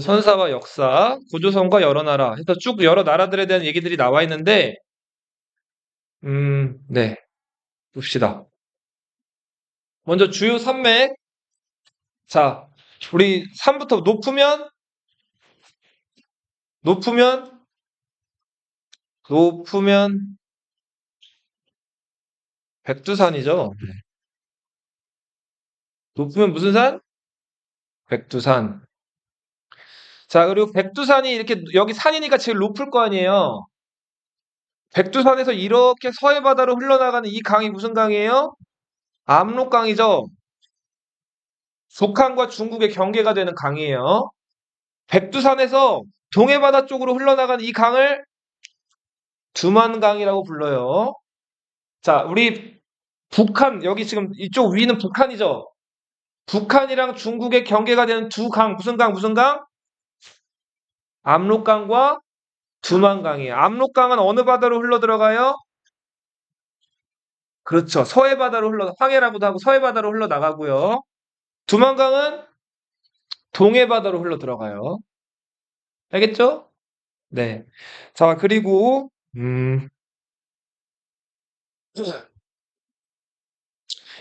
선사와 역사, 구조선과 여러 나라 해서 쭉 여러 나라들에 대한 얘기들이 나와 있는데, 네, 봅시다. 먼저 주요 산맥. 자, 우리 산부터 높으면, 높으면 백두산이죠. 네. 높으면 무슨 산? 백두산. 자, 그리고 백두산이 이렇게 여기 산이니까 제일 높을 거 아니에요. 백두산에서 이렇게 서해 바다로 흘러나가는 이 강이 무슨 강이에요? 압록강이죠. 북한과 중국의 경계가 되는 강이에요. 백두산에서 동해바다 쪽으로 흘러나가는 이 강을 두만강이라고 불러요. 자, 우리 북한, 여기 지금 이쪽 위는 북한이죠. 북한이랑 중국의 경계가 되는 두 강, 무슨 강, 무슨 강? 압록강과 두만강이에요. 압록강은 어느 바다로 흘러 들어가요? 그렇죠. 황해라고도 하고 서해바다로 흘러나가고요. 두만강은 동해바다로 흘러 들어가요. 알겠죠? 네. 자, 그리고,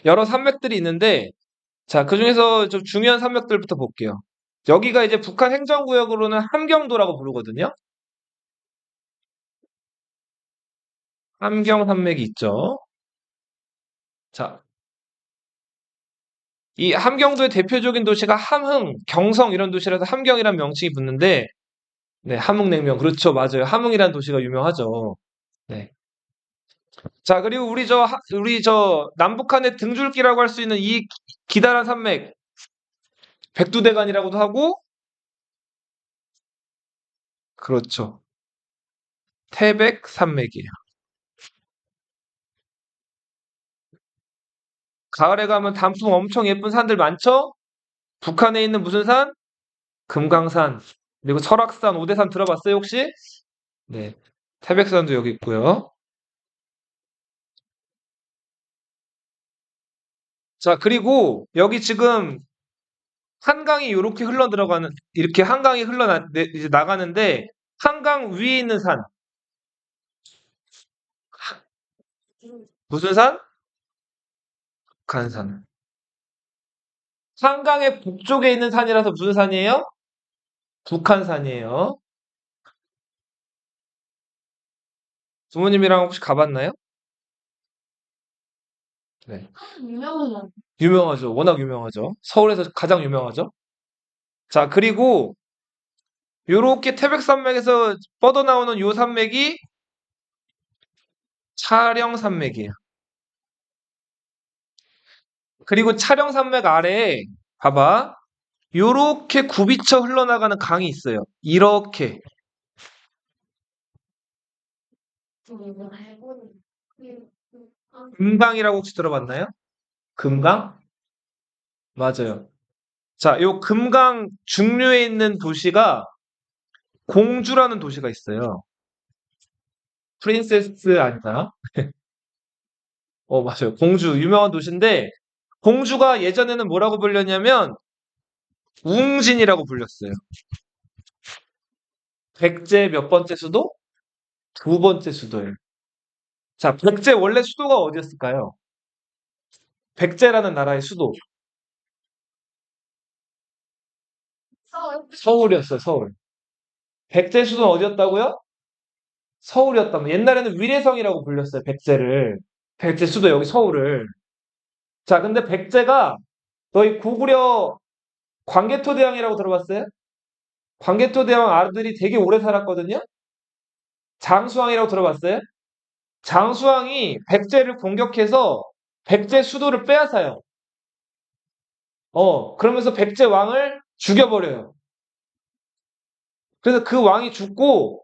여러 산맥들이 있는데, 자, 그 중에서 좀 중요한 산맥들부터 볼게요. 여기가 이제 북한 행정구역으로는 함경도라고 부르거든요. 함경산맥이 있죠. 자, 이 함경도의 대표적인 도시가 함흥, 경성 이런 도시라서 함경이란 명칭이 붙는데, 네, 함흥냉면. 그렇죠. 맞아요. 함흥이라는 도시가 유명하죠. 네. 자, 그리고 우리 저 남북한의 등줄기라고 할 수 있는 이 기다란 산맥, 백두대간이라고도 하고, 그렇죠. 태백산맥이에요. 가을에 가면 단풍 엄청 예쁜 산들 많죠? 북한에 있는 무슨 산? 금강산. 그리고 설악산, 오대산 들어봤어요, 혹시? 네. 태백산도 여기 있고요. 자, 그리고 여기 지금 한강이 요렇게 흘러 들어가는, 이렇게 한강이 이제 나가는데, 한강 위에 있는 산. 무슨 산? 북한산. 한강의 북쪽에 있는 산이라서 무슨 산이에요? 북한산이에요. 부모님이랑 혹시 가봤나요? 네. 유명하죠. 유명하죠. 워낙 유명하죠. 서울에서 가장 유명하죠. 자, 그리고 요렇게 태백산맥에서 뻗어나오는 요 산맥이 차령산맥이에요. 그리고 차령산맥 아래에 봐봐. 요렇게 굽이쳐 흘러나가는 강이 있어요. 이렇게. 이거 알고는 금강이라고 혹시 들어봤나요? 금강? 맞아요. 자, 요 금강 중류에 있는 도시가 공주라는 도시가 있어요. 프린세스 아닌가요? 맞아요. 공주, 유명한 도시인데, 공주가 예전에는 뭐라고 불렸냐면, 웅진이라고 불렸어요. 백제 몇 번째 수도? 두 번째 수도예요. 자, 백제 원래 수도가 어디였을까요? 백제라는 나라의 수도. 서울 서울이었어요, 서울. 백제 수도는 어디였다고요? 서울이었다면. 옛날에는 위례성이라고 불렸어요, 백제를. 백제 수도 여기 서울을. 자, 근데 백제가 너희 고구려 광개토대왕이라고 들어봤어요? 광개토대왕 아들이 되게 오래 살았거든요? 장수왕이라고 들어봤어요? 장수왕이 백제를 공격해서 백제 수도를 빼앗아요. 그러면서 백제 왕을 죽여버려요. 그래서 그 왕이 죽고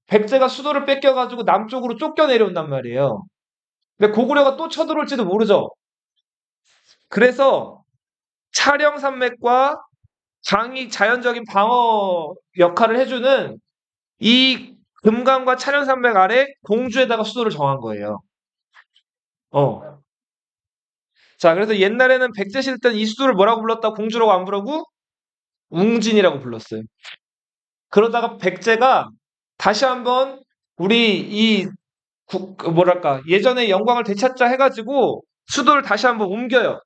백제가 수도를 뺏겨가지고 남쪽으로 쫓겨 내려온단 말이에요. 근데 고구려가 또 쳐들어올지도 모르죠. 그래서 차령산맥과 강이 자연적인 방어 역할을 해주는 이 금강과 차련산맥 아래 공주에다가 수도를 정한 거예요. 어. 자, 그래서 옛날에는 백제 시대 때는 이 수도를 뭐라고 불렀다? 공주라고 안 부르고 웅진이라고 불렀어요. 그러다가 백제가 다시 한번 우리 이 뭐랄까 예전의 영광을 되찾자 해가지고 수도를 다시 한번 옮겨요.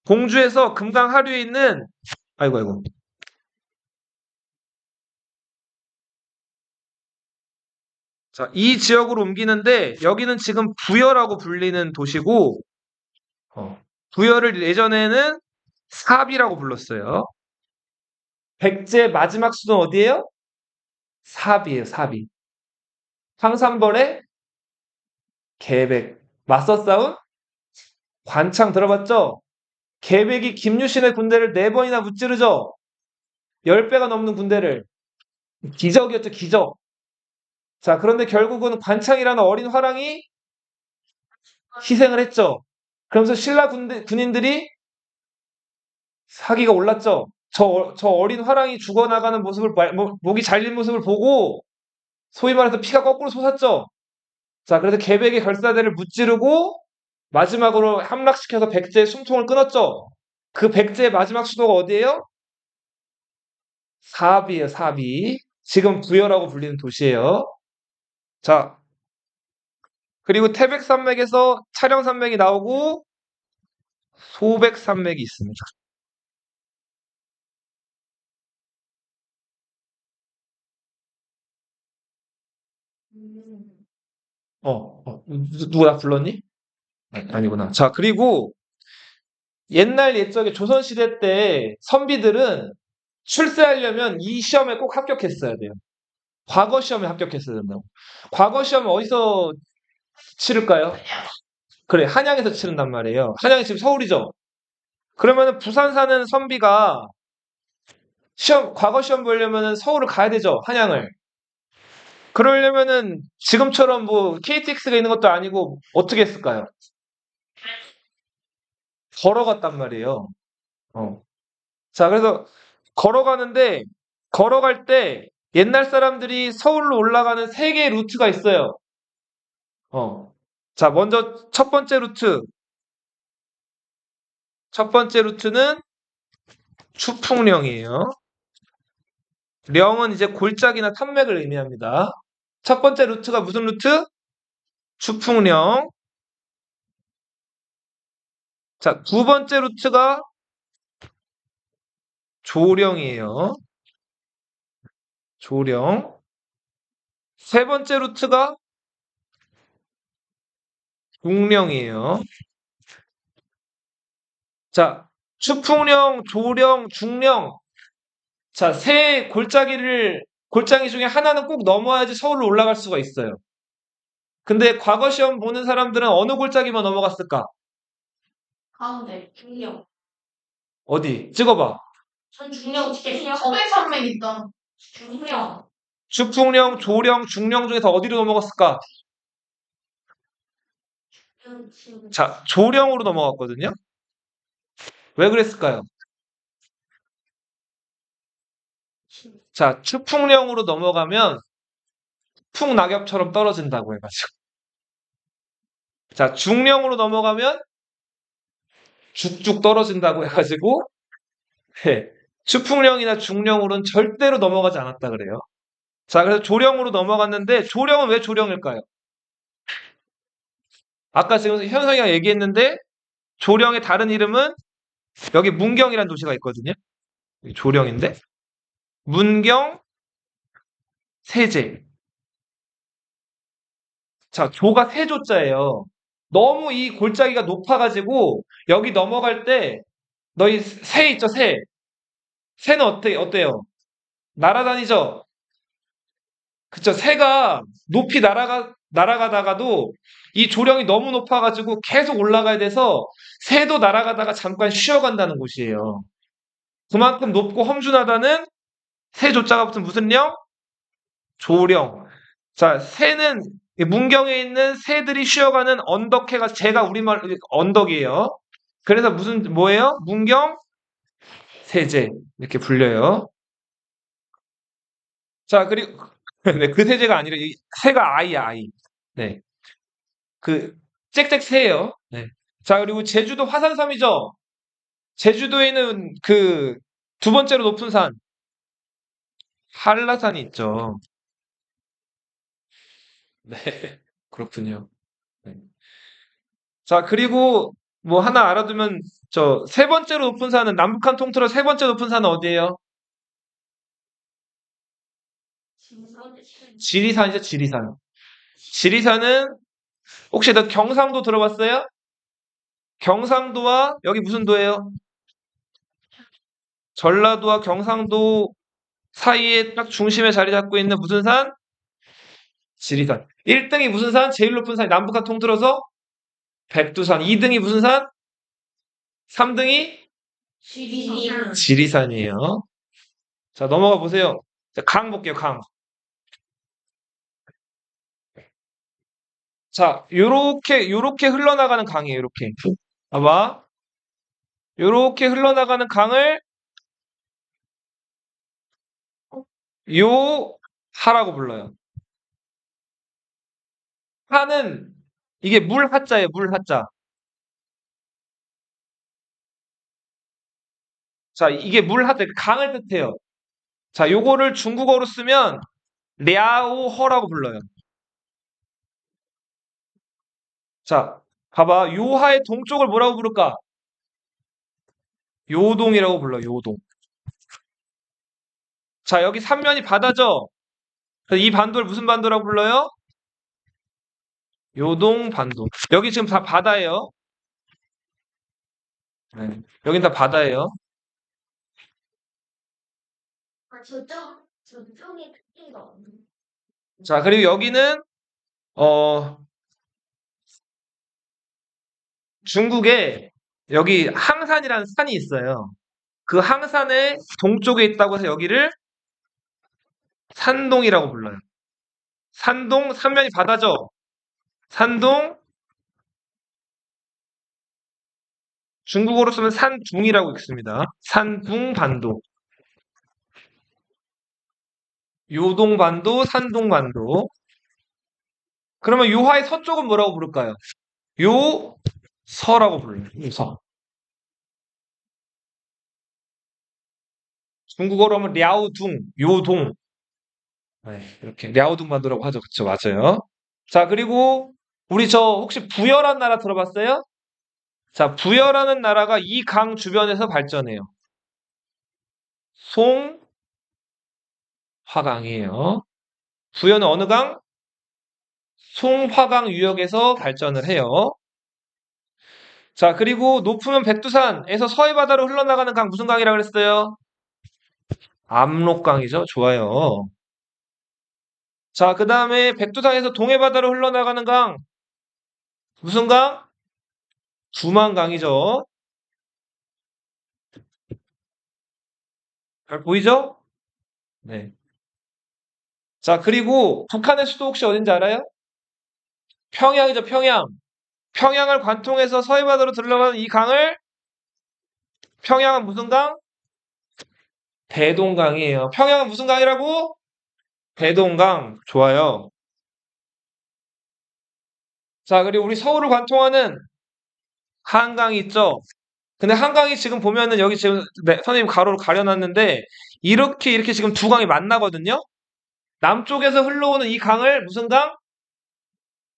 공주에서 금강 하류에 있는 아이고 아이고 자, 이 지역으로 옮기는데 여기는 지금 부여라고 불리는 도시고 부여를 예전에는 사비라고 불렀어요. 백제 마지막 수도는 어디예요? 사비예요, 사비. 황산벌의 계백. 맞서 싸운 관창 들어봤죠? 계백이 김유신의 군대를 4번이나 무찌르죠? 10배가 넘는 군대를. 기적이었죠, 기적. 자, 그런데 결국은 관창이라는 어린 화랑이 희생을 했죠. 그러면서 신라 군인들이 사기가 올랐죠. 저 어린 화랑이 죽어나가는 모습을, 목이 잘린 모습을 보고 소위 말해서 피가 거꾸로 솟았죠. 자, 그래서 계백의 결사대를 무찌르고 마지막으로 함락시켜서 백제의 숨통을 끊었죠. 그 백제의 마지막 수도가 어디예요? 사비예요, 사비. 지금 부여라고 불리는 도시예요. 자, 그리고 태백산맥에서 차량산맥이 나오고 소백산맥이 있습니다. 음. 누가 나 불렀니? 아니구나. 자, 그리고 옛날 옛적에 조선시대 때 선비들은 출세하려면 이 시험에 꼭 합격했어야 돼요. 과거 시험에 합격했어야 된다고. 과거 시험은 어디서 치를까요? 그래, 한양에서 치른단 말이에요. 한양이 지금 서울이죠? 그러면은 부산 사는 선비가 과거 시험 보려면은 서울을 가야 되죠, 한양을. 그러려면은 지금처럼 뭐 KTX가 있는 것도 아니고 어떻게 했을까요? 걸어갔단 말이에요. 어. 자, 그래서 걸어가는데, 걸어갈 때 옛날 사람들이 서울로 올라가는 3개의 루트가 있어요. 어. 자, 먼저 첫 번째 루트. 첫 번째 루트는 추풍령이에요. 령은 이제 골짜기나 산맥을 의미합니다. 첫 번째 루트가 무슨 루트? 추풍령. 자, 두 번째 루트가 조령이에요. 조령. 세 번째 루트가 중령이에요. 자, 추풍령, 조령, 중령. 자, 골짜기 중에 하나는 꼭 넘어야지 서울로 올라갈 수가 있어요. 근데 과거 시험 보는 사람들은 어느 골짜기만 넘어갔을까? 가운데 중령. 어디? 찍어봐. 전 중령 중령. 서백산맥 있다. 중령. 추풍령, 조령, 중령 중에서 어디로 넘어갔을까? 자, 조령으로 넘어갔거든요. 왜 그랬을까요? 자, 추풍령으로 넘어가면 풍낙엽처럼 떨어진다고 해가지고. 자, 중령으로 넘어가면 죽죽 떨어진다고 해가지고, 네, 추풍령이나 중령으로는 절대로 넘어가지 않았다 그래요. 자, 그래서 조령으로 넘어갔는데, 조령은 왜 조령일까요? 아까 지금 현성이가 얘기했는데, 조령의 다른 이름은, 여기 문경이라는 도시가 있거든요. 조령인데, 문경, 세제. 자, 조가 세조자예요. 너무 이 골짜기가 높아가지고, 여기 넘어갈 때, 너희 새 있죠, 새. 새는 어때요? 날아다니죠? 그쵸. 새가 높이 날아가다가도 이 조령이 너무 높아가지고 계속 올라가야 돼서 새도 날아가다가 잠깐 쉬어간다는 곳이에요. 그만큼 높고 험준하다는 새 조자가 붙은 무슨 령? 조령. 자, 새는 문경에 있는 새들이 쉬어가는 언덕해가 제가 우리말 언덕이에요. 그래서 뭐예요? 문경 세제 이렇게 불려요. 자, 그리고 네, 그 세제가 아니라 이 새가 아이야, 아이. 네. 그 짹짹 새예요. 네. 자, 그리고 제주도 화산섬이죠. 제주도에는 그 두 번째로 높은 산, 한라산이 있죠. 네, 그렇군요. 네. 자, 그리고 뭐 하나 알아두면 저 세 번째로 높은 산은 남북한 통틀어 세 번째 높은 산은 어디예요? 지리산이죠, 지리산. 지리산은 혹시 너 경상도 들어봤어요? 경상도와 여기 무슨 도예요? 전라도와 경상도 사이에 딱 중심에 자리 잡고 있는 무슨 산? 지리산. 1등이 무슨 산? 제일 높은 산이 남북한 통틀어서 백두산. 2등이 무슨 산? 3등이 지리산. 지리산이에요. 자, 넘어가 보세요. 자, 강 볼게요, 강. 자, 요렇게 흘러나가는 강이에요, 요렇게. 봐봐. 요렇게 흘러나가는 강을 요 하라고 불러요. 하는 이게 물 하자예요, 물 하자. 자, 이게 물 하자, 강을 뜻해요. 자, 요거를 중국어로 쓰면 랴오허라고 불러요. 자, 봐봐. 요하의 동쪽을 뭐라고 부를까? 요동이라고 불러요, 요동. 자, 여기 삼면이 바다죠? 그래서 이 반도를 무슨 반도라고 불러요? 요동 반도. 여기 지금 다 바다예요. 네. 여긴 다 바다예요. 저쪽에 특기가 없네. 자, 그리고 여기는 어 중국에 여기 항산이라는 산이 있어요. 그 항산의 동쪽에 있다고 해서 여기를 산동이라고 불러요. 산동, 삼면이 바다죠? 산동, 중국어로 쓰면 산둥이라고 읽습니다. 산둥반도. 요동반도, 산동반도. 그러면 요하의 서쪽은 뭐라고 부를까요? 요서라고 불러요. 요서. 중국어로 하면 랴오둥, 요동. 네, 이렇게 랴오둥반도라고 하죠. 그쵸, 맞아요. 자, 그리고 우리 저 혹시 부여란 나라 들어봤어요? 자, 부여라는 나라가 이 강 주변에서 발전해요. 송화강이에요. 부여는 어느 강? 송화강 유역에서 발전을 해요. 자, 그리고 높으면 백두산에서 서해 바다로 흘러나가는 강 무슨 강이라고 그랬어요? 압록강이죠. 좋아요. 자, 그 다음에 백두산에서 동해 바다로 흘러나가는 강 무슨 강? 두만강이죠. 잘 보이죠? 네. 자, 그리고 북한의 수도 혹시 어딘지 알아요? 평양이죠, 평양. 평양을 관통해서 서해 바다로 들러가는 이 강을 평양은 무슨 강? 대동강이에요. 평양은 무슨 강이라고? 대동강. 좋아요. 자, 그리고 우리 서울을 관통하는 한강이 있죠? 근데 한강이 지금 보면은 여기 지금 네, 선생님 가로로 가려놨는데 이렇게 지금 두 강이 만나거든요? 남쪽에서 흘러오는 이 강을 무슨 강?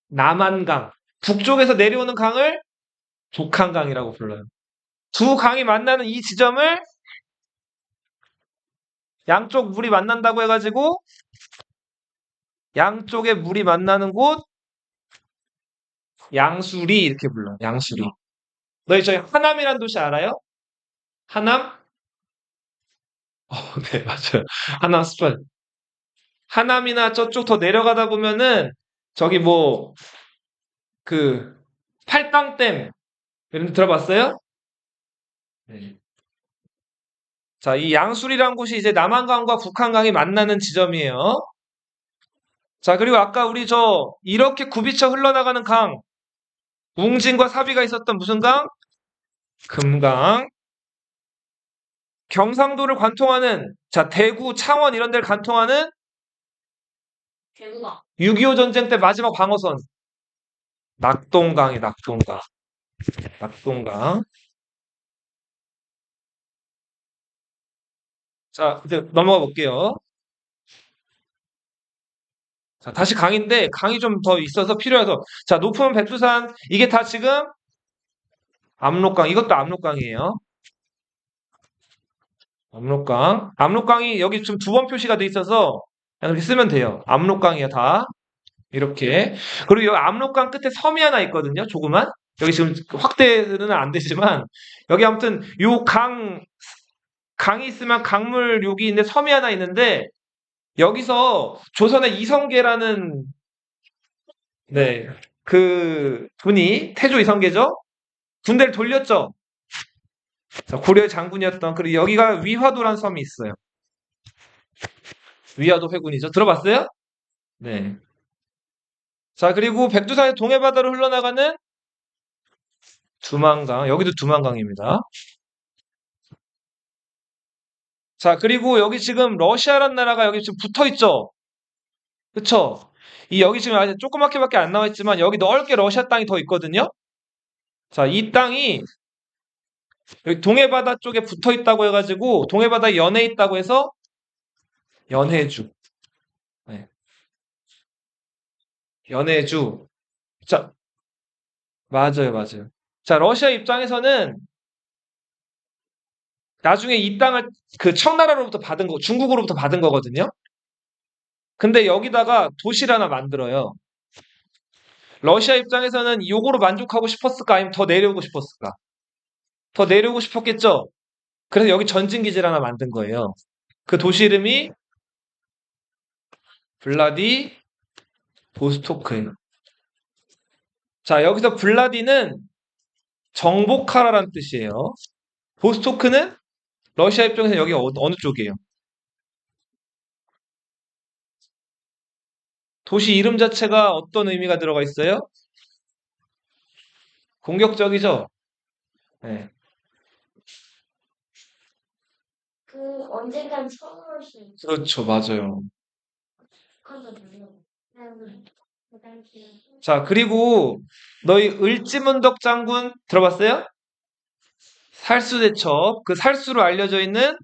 남한강. 북쪽에서 내려오는 강을 북한강이라고 불러요. 두 강이 만나는 이 지점을 양쪽 물이 만난다고 해가지고 양쪽의 물이 만나는 곳 양수리 이렇게 불러요. 양수리. 너희 저희 하남이란 도시 알아요? 하남? 네, 맞아요. 하남 스펄. 하남이나 저쪽 더 내려가다 보면은 저기 뭐 그 팔당댐 이런 데 들어봤어요? 네. 자, 이 양수리란 곳이 이제 남한강과 북한강이 만나는 지점이에요. 자, 그리고 아까 우리 저 이렇게 굽이쳐 흘러나가는 강, 웅진과 사비가 있었던 무슨 강? 금강. 경상도를 관통하는 자, 대구, 창원 이런 데를 관통하는 대구가. 6.25 전쟁 때 마지막 방어선 낙동강이 낙동강. 낙동강. 자, 이제 넘어가 볼게요. 자, 다시 강인데 강이 좀 더 있어서 필요해서 자, 높은 백두산 이게 다 지금 압록강 이것도 압록강이에요. 압록강. 압록강이 여기 지금 두 번 표시가 돼 있어서 그냥 이렇게 쓰면 돼요. 압록강이야 다. 이렇게. 그리고 여기 압록강 끝에 섬이 하나 있거든요. 조그만. 여기 지금 확대는 안 되지만 여기 아무튼 요 강이 있으면 강물 여기 있는데 섬이 하나 있는데 여기서 조선의 이성계라는 네. 그 분이 태조 이성계죠. 군대를 돌렸죠. 자, 고려의 장군이었던 그리고 여기가 위화도란 섬이 있어요. 위화도 회군이죠. 들어봤어요? 네. 자, 그리고 백두산의 동해바다로 흘러나가는 두만강. 여기도 두만강입니다. 자, 그리고 여기 지금 러시아란 나라가 여기 지금 붙어 있죠. 그쵸? 이 여기 지금 아직 조그맣게밖에 안 나와 있지만 여기 넓게 러시아 땅이 더 있거든요. 자, 이 땅이 여기 동해바다 쪽에 붙어 있다고 해가지고 동해바다 연해 있다고 해서 연해주. 네. 연해주. 자, 맞아요, 맞아요. 자, 러시아 입장에서는 나중에 이 땅을 그 청나라로부터 받은 거, 중국으로부터 받은 거거든요. 근데 여기다가 도시를 하나 만들어요. 러시아 입장에서는 요거로 만족하고 싶었을까? 아니면 더 내려오고 싶었을까? 더 내려오고 싶었겠죠? 그래서 여기 전진기지를 하나 만든 거예요. 그 도시 이름이 블라디 보스토크예요. 자, 여기서 블라디는 정복하라라는 뜻이에요. 보스토크는 러시아 입장에서 여기 어느 쪽이에요? 도시 이름 자체가 어떤 의미가 들어가 있어요? 공격적이죠? 네. 그 언젠간 처음 올 수 있을 그렇죠. 맞아요. 거거든요. 그 당시에 자, 그리고 너희 을지문덕 장군 들어봤어요? 살수대첩. 그 살수로 알려져 있는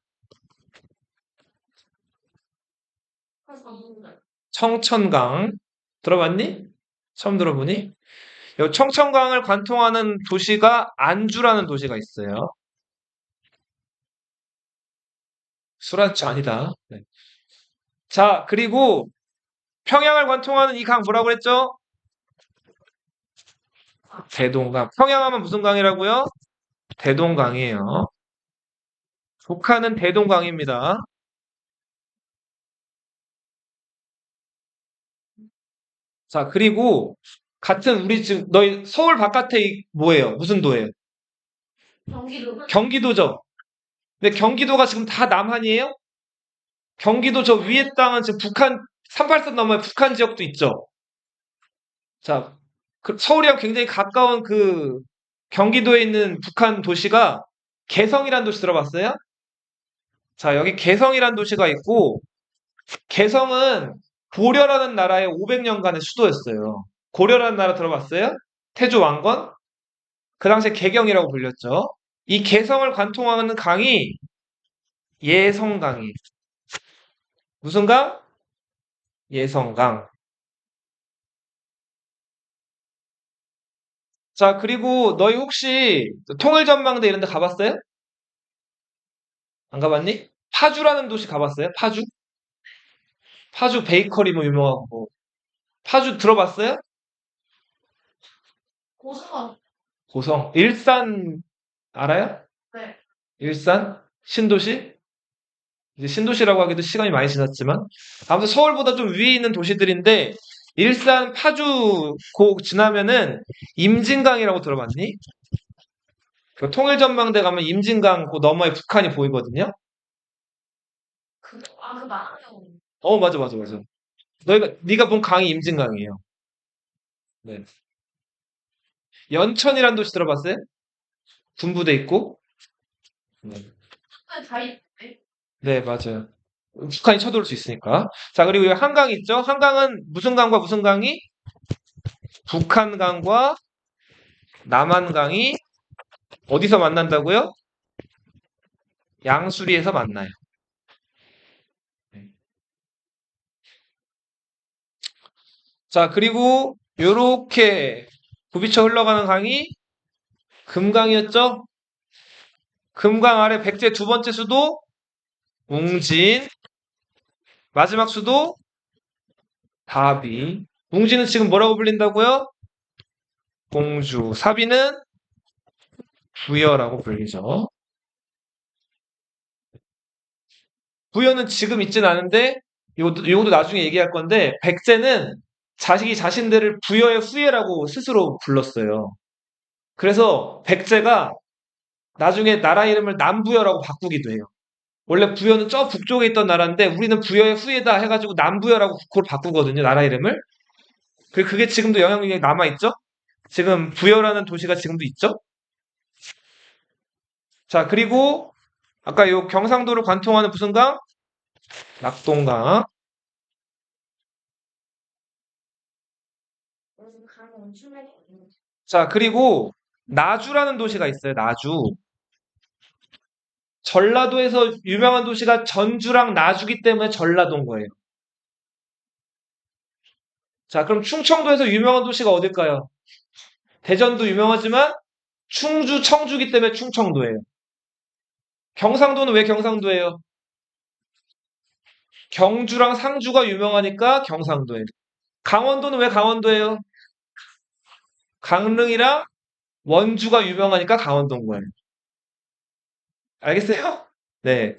한국인들 청천강. 들어봤니? 처음 들어보니? 이 청천강을 관통하는 도시가 안주라는 도시가 있어요. 수라츠 아니다. 네. 자, 그리고 평양을 관통하는 이 강 뭐라고 그랬죠? 대동강. 평양하면 무슨 강이라고요? 대동강이에요. 북한은 대동강입니다. 자, 그리고 같은 우리 지금 너희 서울 바깥에 뭐예요? 무슨 도예요? 경기도 경기도죠. 근데 경기도가 지금 다 남한이에요? 경기도 저 위에 땅은 지금 북한 383 넘어요. 북한 지역도 있죠. 자, 서울이랑 굉장히 가까운 그 경기도에 있는 북한 도시가 개성이라는 도시 들어봤어요? 자, 여기 개성이라는 도시가 있고 개성은 고려라는 나라의 500년간의 수도였어요. 고려라는 나라 들어봤어요? 태조 왕건? 그 당시에 개경이라고 불렸죠. 이 개성을 관통하는 강이 예성강이. 무슨 강? 예성강. 자, 그리고 너희 혹시 통일전망대 이런 데 가봤어요? 안 가봤니? 파주라는 도시 가봤어요? 파주? 파주 베이커리 뭐 유명하고. 뭐. 파주 들어봤어요? 고성 고성. 일산 알아요? 네. 일산? 신도시? 이제 신도시라고 하기도 시간이 많이 지났지만 아무튼 서울보다 좀 위에 있는 도시들인데 일산, 파주 고 지나면은 임진강이라고 들어봤니? 그 통일전망대 가면 임진강 그 너머에 북한이 보이거든요. 그 많아요. 맞아, 맞아, 맞아. 네가 본 강이 임진강이에요. 네. 연천이란 도시 들어봤어요? 군부대 있고. 네. 다 있네. 네, 맞아요. 북한이 쳐들어올 수 있으니까. 자, 그리고 여기 한강 있죠? 한강은 무슨 강과 무슨 강이? 북한강과 남한강이 어디서 만난다고요? 양수리에서 만나요. 자, 그리고 요렇게 부비쳐 흘러가는 강이 금강이었죠? 금강 아래 백제 두 번째 수도 웅진, 마지막 수도 다비. 웅진은 지금 뭐라고 불린다고요? 공주. 사비는 부여라고 불리죠. 부여는 지금 있진 않은데 요것도 나중에 얘기할 건데 백제는 자식이 자신들을 부여의 후예라고 스스로 불렀어요. 그래서 백제가 나중에 나라 이름을 남부여라고 바꾸기도 해요. 원래 부여는 저 북쪽에 있던 나라인데 우리는 부여의 후예다 해가지고 남부여라고 그걸 바꾸거든요. 나라 이름을. 그게 지금도 영향력이 남아있죠? 지금 부여라는 도시가 지금도 있죠? 자, 그리고 아까 요 경상도를 관통하는 무슨 강? 낙동강. 자, 그리고 나주라는 도시가 있어요. 나주. 전라도에서 유명한 도시가 전주랑 나주기 때문에 전라도인 거예요. 자, 그럼 충청도에서 유명한 도시가 어딜까요? 대전도 유명하지만 충주, 청주기 때문에 충청도예요. 경상도는 왜 경상도예요? 경주랑 상주가 유명하니까 경상도예요. 강원도는 왜 강원도예요? 강릉이랑 원주가 유명하니까 강원도인 거예요. 알겠어요? 네.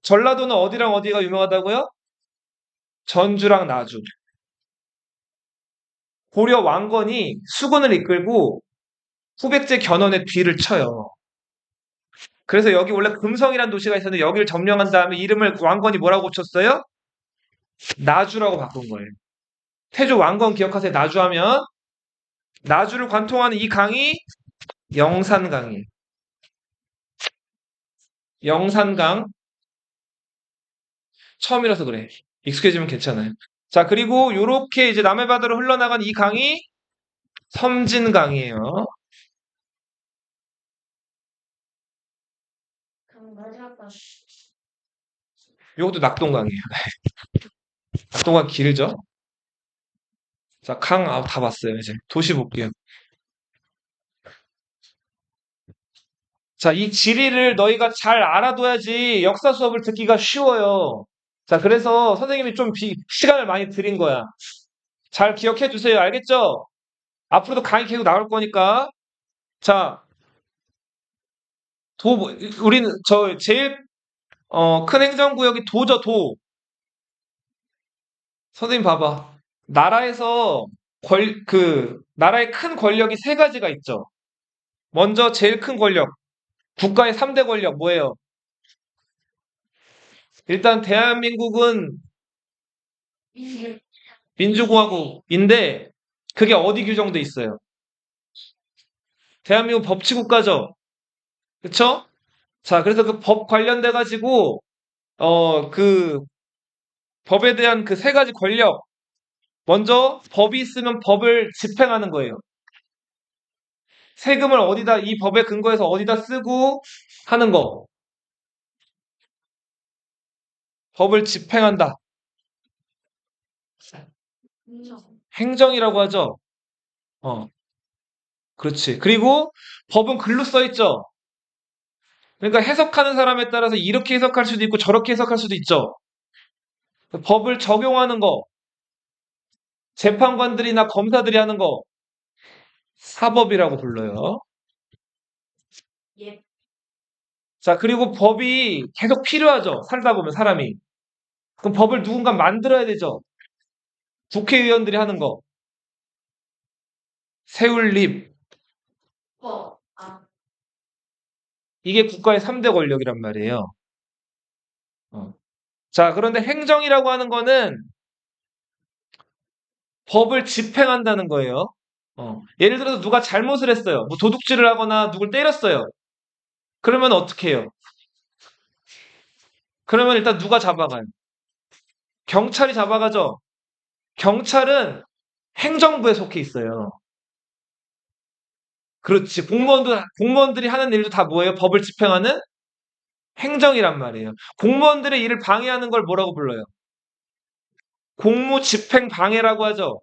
전라도는 어디랑 어디가 유명하다고요? 전주랑 나주. 고려 왕건이 수군을 이끌고 후백제 견훤의 뒤를 쳐요. 그래서 여기 원래 금성이라는 도시가 있었는데 여기를 점령한 다음에 이름을 왕건이 뭐라고 고쳤어요? 나주라고 바꾼 거예요. 태조 왕건 기억하세요? 나주하면 나주를 관통하는 이 강이 영산강이에요. 영산강. 처음이라서 그래. 익숙해지면 괜찮아요. 자, 그리고 요렇게 이제 남해 바다로 흘러나간 이 강이 섬진강이에요. 요것도 낙동강이에요. 낙동강 길죠? 자, 강, 다 봤어요, 이제. 도시 볼게요. 자, 이 지리를 너희가 잘 알아둬야지 역사 수업을 듣기가 쉬워요. 자, 그래서 선생님이 좀 시간을 많이 드린 거야. 잘 기억해 두세요. 알겠죠? 앞으로도 강의 계속 나올 거니까. 자, 우리는, 제일, 큰 행정구역이 도죠, 도. 선생님 봐봐. 나라에서 나라의 큰 권력이 세 가지가 있죠. 먼저 제일 큰 권력. 국가의 3대 권력 뭐예요? 일단 대한민국은 민주공화국인데 그게 어디 규정돼 있어요? 대한민국 법치국가죠. 그쵸? 자, 그래서 그 법 관련돼 가지고 그 법에 대한 그 세 가지 권력. 먼저 법이 있으면 법을 집행하는 거예요. 세금을 어디다 이 법에 근거해서 어디다 쓰고 하는 거. 법을 집행한다. 행정이라고 하죠. 어, 그렇지. 그리고 법은 글로 써 있죠. 그러니까 해석하는 사람에 따라서 이렇게 해석할 수도 있고 저렇게 해석할 수도 있죠. 법을 적용하는 거, 재판관들이나 검사들이 하는 거, 사법이라고 불러요. 자, 그리고 법이 계속 필요하죠. 살다 보면 사람이. 그럼 법을 누군가 만들어야 되죠. 국회의원들이 하는 거. 세울립. 이게 국가의 3대 권력이란 말이에요. 자, 그런데 행정이라고 하는 거는 법을 집행한다는 거예요. 예를 들어서 누가 잘못을 했어요. 뭐 도둑질을 하거나 누굴 때렸어요. 그러면 어떻게 해요? 그러면 일단 누가 잡아가요? 경찰이 잡아가죠. 경찰은 행정부에 속해 있어요. 그렇지. 공무원들이 하는 일도 다 뭐예요? 법을 집행하는 행정이란 말이에요. 공무원들의 일을 방해하는 걸 뭐라고 불러요? 공무집행방해라고 하죠.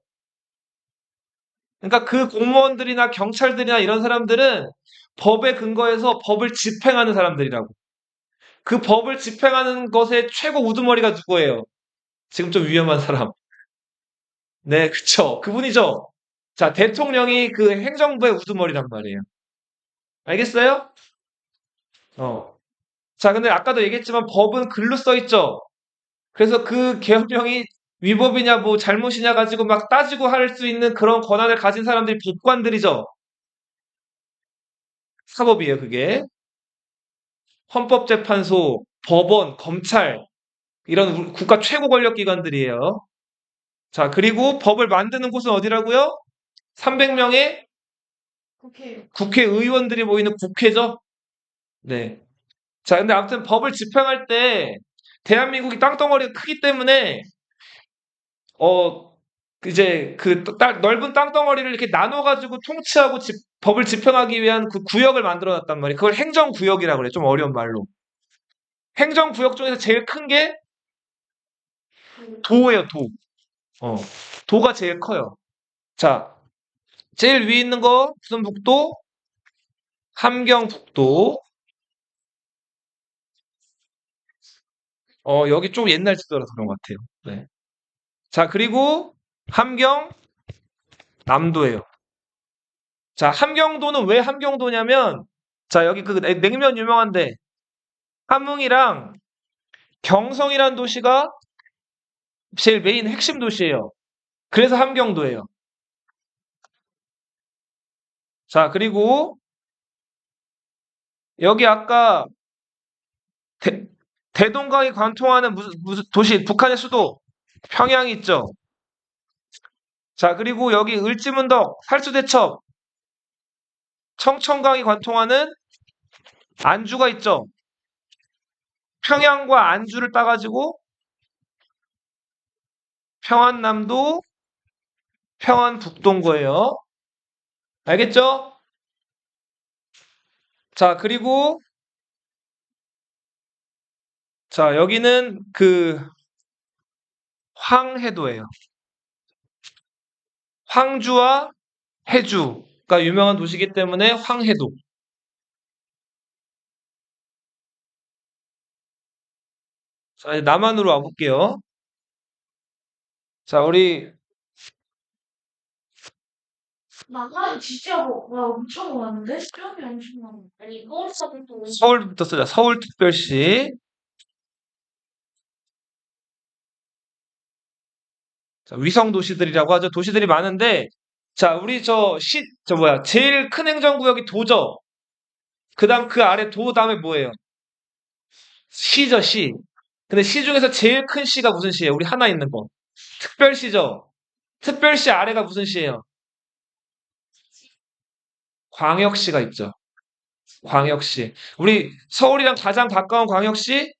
그러니까 그 공무원들이나 경찰들이나 이런 사람들은 법에 근거해서 법을 집행하는 사람들이라고. 그 법을 집행하는 것의 최고 우두머리가 누구예요? 지금 좀 위험한 사람. 네, 그쵸. 그분이죠. 자, 대통령이 그 행정부의 우두머리란 말이에요. 알겠어요? 어. 자, 근데 아까도 얘기했지만 법은 글로 써 있죠. 그래서 그 계엄령이 위법이냐 뭐 잘못이냐 가지고 막 따지고 할 수 있는 그런 권한을 가진 사람들이 법관들이죠. 사법이에요, 그게. 헌법재판소, 법원, 검찰 이런 국가 최고 권력 기관들이에요. 자, 그리고 법을 만드는 곳은 어디라고요? 300명의 국회요. 국회의원들이 모이는 국회죠. 네. 자, 근데 아무튼 법을 집행할 때 대한민국이 땅덩어리가 크기 때문에 어 이제 그 넓은 땅덩어리를 이렇게 나눠 가지고 통치하고 법을 집행하기 위한 그 구역을 만들어 놨단 말이에요. 그걸 행정구역이라고 그래요. 좀 어려운 말로. 행정구역 중에서 제일 큰 게 도예요, 도. 어. 도가 제일 커요. 자, 제일 위에 있는 거 무슨 북도? 함경북도. 여기 좀 옛날 지도라서 그런 것 같아요. 네. 자, 그리고 함경 남도예요. 자, 함경도는 왜 함경도냐면 자, 여기 그 냉면 유명한데 함흥이랑 경성이라는 도시가 제일 메인 핵심 도시예요. 그래서 함경도예요. 자, 그리고 여기 아까 대, 대동강이 관통하는 무슨 도시, 북한의 수도 평양이 있죠. 자, 그리고 여기 을지문덕, 살수대첩, 청천강이 관통하는 안주가 있죠. 평양과 안주를 따가지고 평안남도, 평안북도인 거예요. 알겠죠? 자, 그리고 자, 여기는 그 황해도예요. 황주와 해주가 유명한 도시이기 때문에 황해도. 자, 이제 남한으로 와볼게요. 자, 우리 나가 진짜 와 엄청 많은데? 수영이 엄청 많아. 아니 서울서부터 서울부터 쓰자. 서울특별시. 자, 위성 도시들이라고 하죠. 도시들이 많은데, 자, 우리 제일 큰 행정구역이 도죠. 그 다음 그 아래 도 다음에 뭐예요? 시죠, 시. 근데 시 중에서 제일 큰 시가 무슨 시예요? 우리 하나 있는 거. 특별시죠. 특별시 아래가 무슨 시예요? 광역시가 있죠. 광역시. 우리 서울이랑 가장 가까운 광역시?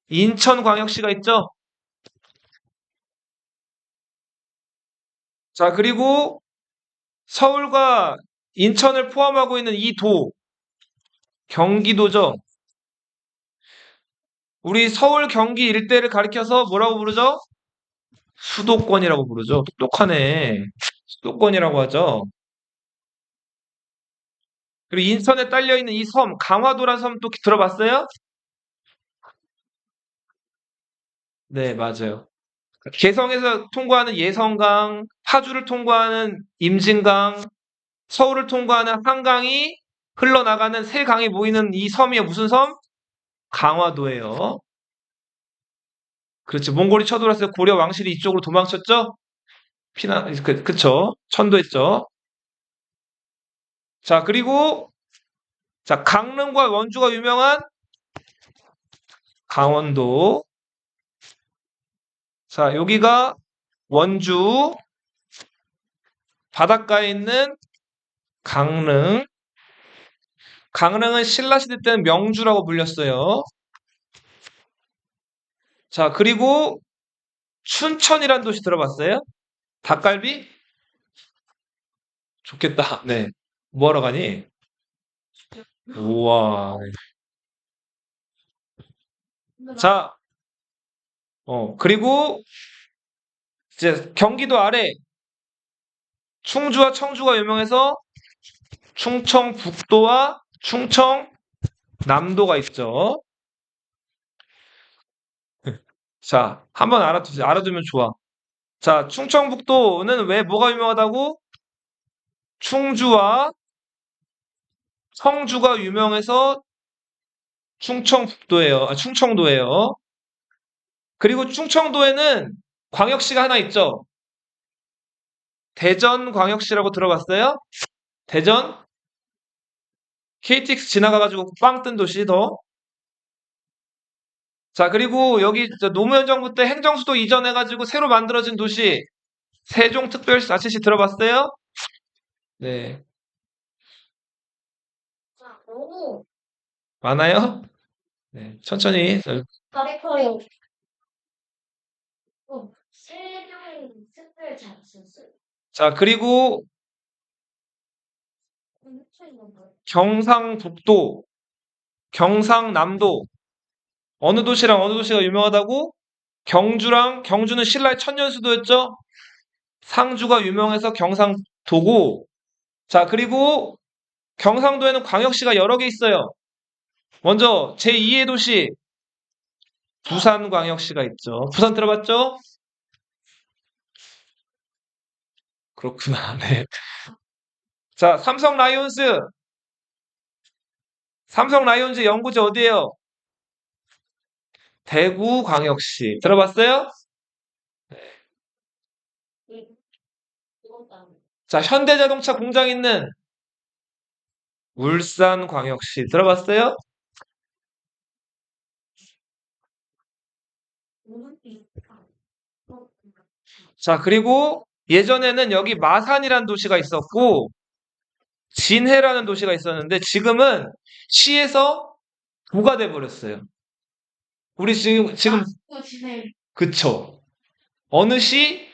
인천광역시가 있죠. 자, 그리고 서울과 인천을 포함하고 있는 이 도, 경기도죠. 우리 서울, 경기 일대를 가리켜서 뭐라고 부르죠? 수도권이라고 부르죠. 똑똑하네. 수도권이라고 하죠. 그리고 인천에 딸려 있는 이 섬, 강화도란 섬 또 들어봤어요? 네, 맞아요. 개성에서 통과하는 예성강, 파주를 통과하는 임진강, 서울을 통과하는 한강이 흘러나가는 세 강이 모이는 이 섬이 무슨 섬? 강화도예요. 그렇죠. 몽골이 쳐들어왔을 때 고려 왕실이 이쪽으로 도망쳤죠? 그쵸. 천도했죠. 자, 그리고, 자, 강릉과 원주가 유명한 강원도. 자, 여기가 원주, 바닷가에 있는 강릉. 강릉은 신라시대 때는 명주라고 불렸어요. 자, 그리고 춘천이란 도시 들어봤어요? 닭갈비? 좋겠다. 네. 뭐 하러 가니? 우와. 근데 나 자, 그리고 이제 경기도 아래 충주와 청주가 유명해서 충청북도와 충청남도가 있죠. 자, 한번 알아두면 좋아. 자, 충청북도는 왜 뭐가 유명하다고? 충주와 청주가 유명해서 충청북도예요. 충청도예요. 그리고 충청도에는 광역시가 하나 있죠. 대전광역시라고 들어봤어요? 대전? KTX 지나가가지고 빵 뜬 도시 더. 자, 그리고 여기 노무현 정부 때 행정수도 이전해가지고 새로 만들어진 도시 세종특별자치시 들어봤어요? 네. 자, 너무 많아요? 네. 천천히. 가리켜요. 세종이 특별 잘 썼어요. 자, 그리고 뭐 경상북도, 경상남도 어느 도시랑 어느 도시가 유명하다고? 경주는 신라의 천년수도였죠? 상주가 유명해서 경상도고, 자, 그리고 경상도에는 광역시가 여러 개 있어요. 먼저 제2의 도시 부산광역시가 있죠. 부산 들어봤죠? 그렇구나. 네. 자, 삼성 라이온즈 연구지 어디예요? 대구광역시. 들어봤어요? 자, 현대자동차 공장 있는 울산광역시. 들어봤어요? 자, 그리고 예전에는 여기 마산이라는 도시가 있었고, 진해라는 도시가 있었는데, 지금은 시에서 도가 돼버렸어요. 우리 지금, 그쵸. 어느 시?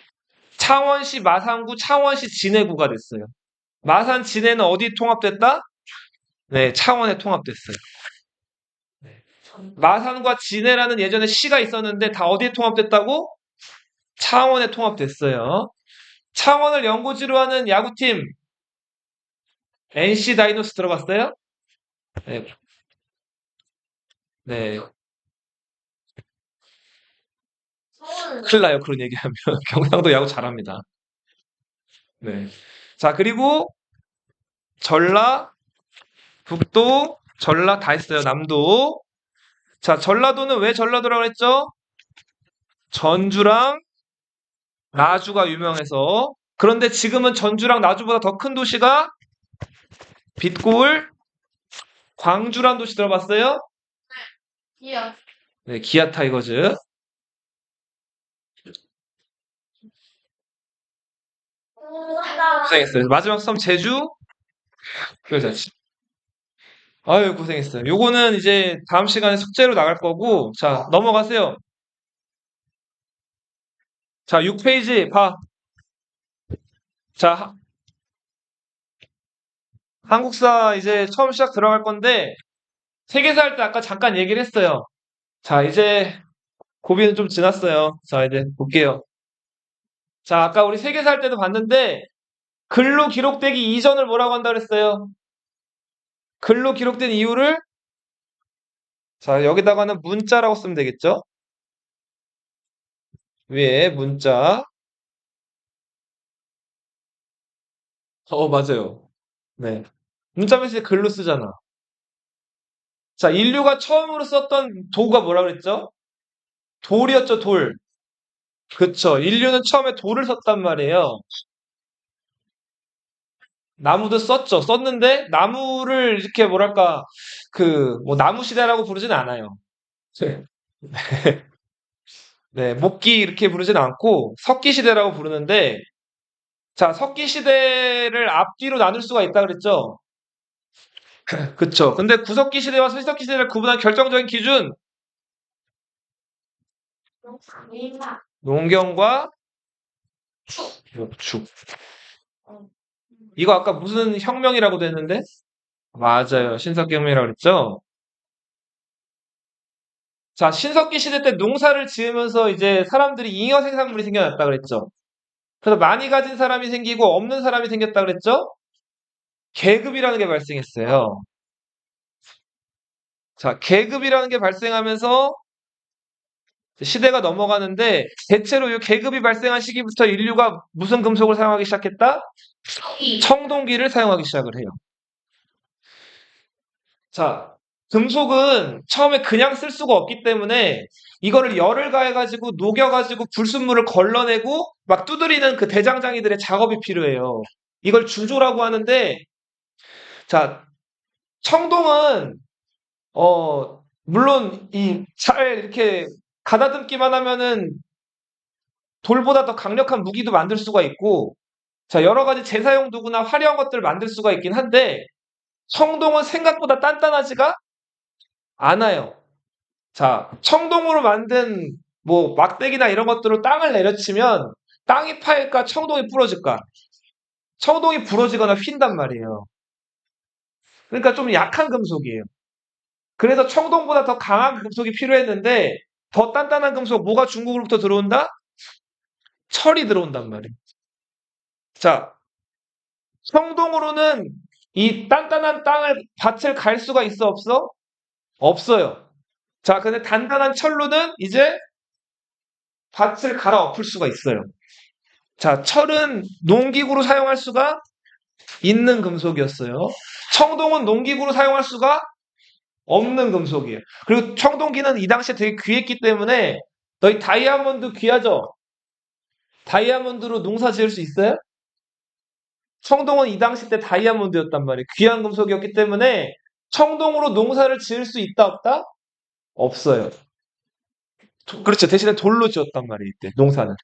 창원시 마산구, 창원시 진해구가 됐어요. 마산 진해는 어디 통합됐다? 네, 창원에 통합됐어요. 네. 마산과 진해라는 예전에 시가 있었는데 다 어디에 통합됐다고? 창원에 통합됐어요. 창원을 연고지로 하는 야구팀 NC 다이노스 들어봤어요? 네. 네. 큰일 나요. 그런 얘기하면. 경상도 야구 잘합니다. 네. 자, 그리고 북도, 전라 다 했어요. 남도. 자, 전라도는 왜 전라도라고 했죠? 전주랑 나주가 유명해서. 그런데 지금은 전주랑 나주보다 더 큰 도시가 빛고울, 광주란 도시 들어봤어요? 기억. 네, 기아 타이거즈. 고생했어요. 마지막 섬 제주. 그러자. 아유, 고생했어요. 요거는 이제 다음 시간에 숙제로 나갈 거고, 자, 넘어가세요. 자, 6페이지 봐. 자, 한국사 이제 처음 시작 들어갈 건데, 세계사 할 때 아까 잠깐 얘기를 했어요. 자, 이제 고비는 좀 지났어요. 자, 이제 볼게요. 자, 아까 우리 세계사 할 때도 봤는데, 글로 기록되기 이전을 뭐라고 한다 그랬어요? 글로 기록된 이유를, 자, 여기다가는 문자라고 쓰면 되겠죠? 위에 문자. 맞아요. 네. 문자 메시지 글로 쓰잖아. 자, 인류가 처음으로 썼던 도구가 뭐라 그랬죠? 돌이었죠, 돌. 그쵸. 인류는 처음에 돌을 썼단 말이에요. 나무도 썼죠. 썼는데, 나무를 이렇게 뭐랄까, 뭐, 나무 시대라고 부르진 않아요. 네. 네, 목기 이렇게 부르진 않고, 석기 시대라고 부르는데, 자, 석기 시대를 앞뒤로 나눌 수가 있다 그랬죠? 그쵸. 근데 구석기 시대와 세석기 시대를 구분한 결정적인 기준, 농경과 육축. 이거 아까 무슨 혁명이라고 됐는데? 맞아요. 신석기혁명이라고 그랬죠? 자, 신석기 시대 때 농사를 지으면서 이제 사람들이 잉여 생산물이 생겨났다 그랬죠? 그래서 많이 가진 사람이 생기고 없는 사람이 생겼다 그랬죠? 계급이라는 게 발생했어요. 자, 계급이라는 게 발생하면서 시대가 넘어가는데 대체로 이 계급이 발생한 시기부터 인류가 무슨 금속을 사용하기 시작했다? 청동기를 사용하기 시작을 해요. 자, 금속은 처음에 그냥 쓸 수가 없기 때문에 이거를 열을 가해가지고 녹여가지고 불순물을 걸러내고 막 두드리는 그 대장장이들의 작업이 필요해요. 이걸 주조라고 하는데, 자, 청동은 물론 이 잘 이렇게 가다듬기만 하면은 돌보다 더 강력한 무기도 만들 수가 있고, 자, 여러 가지 재사용 도구나 화려한 것들을 만들 수가 있긴 한데, 청동은 생각보다 단단하지가 않아요. 자, 청동으로 만든 뭐 막대기나 이런 것들로 땅을 내려치면 땅이 파일까 청동이 부러질까? 청동이 부러지거나 휜단 말이에요. 그러니까 좀 약한 금속이에요. 그래서 청동보다 더 강한 금속이 필요했는데 더 단단한 금속 뭐가 중국으로부터 들어온다? 철이 들어온단 말이에요. 자, 청동으로는 이 단단한 밭을 갈 수가 있어 없어? 없어요. 자, 근데 단단한 철로는 이제 밭을 갈아엎을 수가 있어요. 자, 철은 농기구로 사용할 수가 있는 금속이었어요. 청동은 농기구로 사용할 수가 없는 금속이에요. 그리고 청동기는 이 당시에 되게 귀했기 때문에 너희 다이아몬드 귀하죠? 다이아몬드로 농사 지을 수 있어요? 청동은 이 당시 때 다이아몬드였단 말이에요. 귀한 금속이었기 때문에 청동으로 농사를 지을 수 있다 없다? 없어요. 그렇죠. 대신에 돌로 지었단 말이에요. 이때 농사는.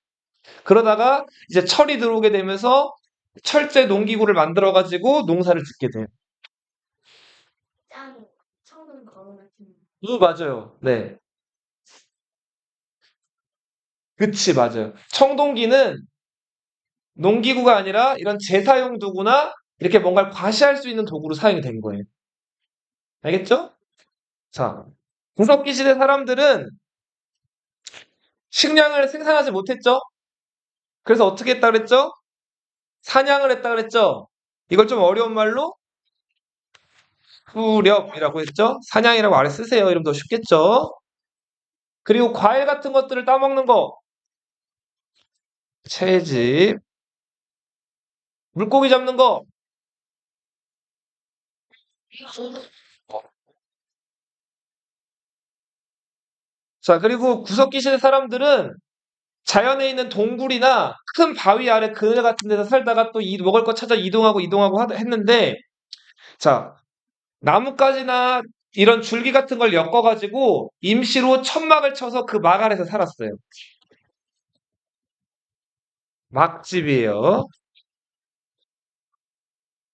그러다가 이제 철이 들어오게 되면서 철제 농기구를 만들어 가지고 농사를 짓게 돼요. 짱 청동 거울 같은 맞아요. 네. 그치, 맞아요. 청동기는 농기구가 아니라 이런 재사용 도구나 이렇게 뭔가를 과시할 수 있는 도구로 사용이 된 거예요. 알겠죠? 자, 구석기 시대 사람들은 식량을 생산하지 못했죠? 그래서 어떻게 했다 그랬죠? 사냥을 했다 그랬죠? 이걸 좀 어려운 말로 후렵이라고 했죠? 사냥이라고 아래 쓰세요. 이러면 더 쉽겠죠? 그리고 과일 같은 것들을 따먹는 거, 채집, 물고기 잡는 거. 자, 그리고 구석기 시대 사람들은 자연에 있는 동굴이나 큰 바위 아래 그늘 같은 데서 살다가 또 먹을 거 찾아 이동하고 했는데, 자, 나뭇가지나 이런 줄기 같은 걸 엮어가지고 임시로 천막을 쳐서 그 막 아래서 살았어요. 막집이에요.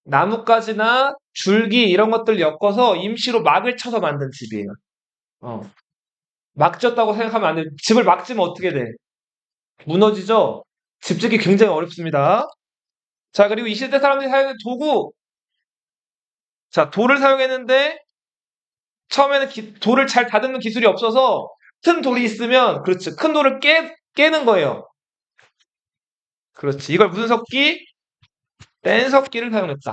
나뭇가지나 줄기 이런 것들 엮어서 임시로 막을 쳐서 만든 집이에요. 어. 막 졌다고 생각하면 안 돼요. 집을 막 지면 어떻게 돼? 무너지죠? 집 짓기 굉장히 어렵습니다. 자, 그리고 이 시대 사람들이 사용한 도구. 자, 돌을 사용했는데 처음에는 돌을 잘 다듬는 기술이 없어서 큰 돌이 있으면 그렇지. 큰 돌을 깨는 거예요. 그렇지. 이걸 무슨 석기? 뗀석기를 사용했다.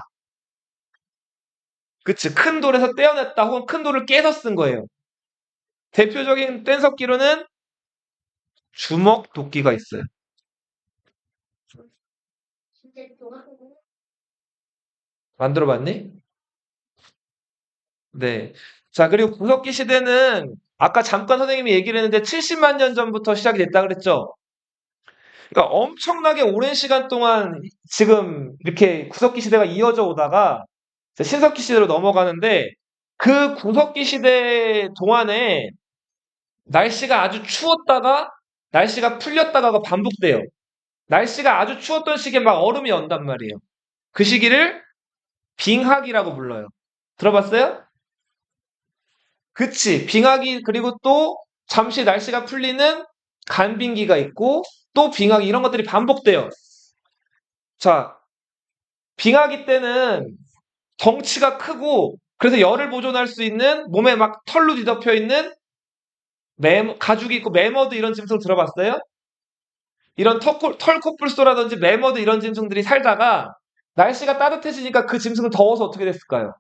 그치. 큰 돌에서 떼어냈다 혹은 큰 돌을 깨서 쓴 거예요. 대표적인 뗀석기로는 주먹 도끼가 있어요. 진짜 좋아하는 만들어 봤니? 네. 자, 그리고 구석기 시대는 아까 잠깐 선생님이 얘기를 했는데 70만 년 전부터 시작이 됐다 그랬죠? 그러니까 엄청나게 오랜 시간 동안 지금 이렇게 구석기 시대가 이어져 오다가 이제 신석기 시대로 넘어가는데 그 구석기 시대 동안에 날씨가 아주 추웠다가 날씨가 풀렸다가가 반복돼요. 날씨가 아주 추웠던 시기에 막 얼음이 온단 말이에요. 그 시기를 빙하기라고 불러요. 들어봤어요? 그치. 빙하기, 그리고 또 잠시 날씨가 풀리는 간빙기가 있고, 또 빙하기, 이런 것들이 반복돼요. 자, 빙하기 때는 덩치가 크고, 그래서 열을 보존할 수 있는 몸에 막 털로 뒤덮여 있는 가죽이 있고 매머드 이런 짐승 들어봤어요? 이런 털코뿔소라든지 매머드 이런 짐승들이 살다가 날씨가 따뜻해지니까 그 짐승은 더워서 어떻게 됐을까요?